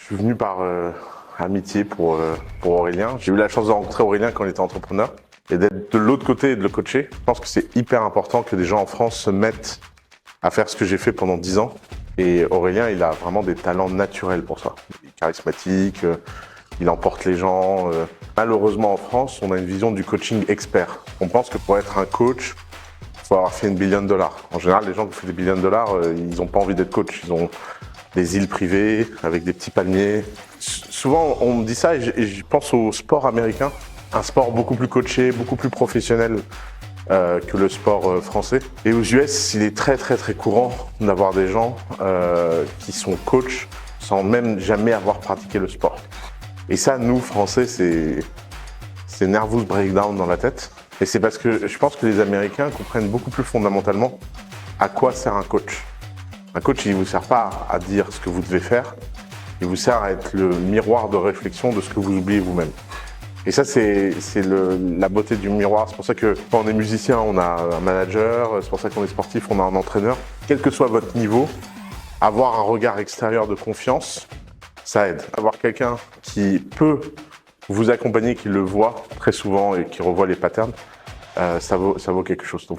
Je suis venu par amitié pour Aurélien. J'ai eu la chance de rencontrer Aurélien quand il était entrepreneur et d'être de l'autre côté et de le coacher. Je pense que c'est hyper important que des gens en France se mettent à faire ce que j'ai fait pendant 10 ans. Et Aurélien, il a vraiment des talents naturels pour ça. Il est charismatique, il emporte les gens. Malheureusement, en France, on a une vision du coaching expert. On pense que pour être un coach, il faut avoir fait $1 billion. En général, les gens qui font des billions de dollars, ils n'ont pas envie d'être coach. Ils ont des îles privées avec des petits palmiers. Souvent, on me dit ça et je pense au sport américain. Un sport beaucoup plus coaché, beaucoup plus professionnel que le sport français. Et aux US, il est très courant d'avoir des gens qui sont coachs sans même jamais avoir pratiqué le sport. Et ça, nous, Français, c'est nervous breakdown dans la tête. Et c'est parce que je pense que les Américains comprennent beaucoup plus fondamentalement à quoi sert un coach. Un coach, il ne vous sert pas à dire ce que vous devez faire, il vous sert à être le miroir de réflexion de ce que vous oubliez vous-même. Et ça, c'est la beauté du miroir. C'est pour ça que quand on est musicien, on a un manager, c'est pour ça qu'on est sportif, on a un entraîneur. Quel que soit votre niveau, avoir un regard extérieur de confiance, ça aide. Avoir quelqu'un qui peut vous accompagner, qui le voit très souvent et qui revoit les patterns, ça vaut quelque chose. Donc,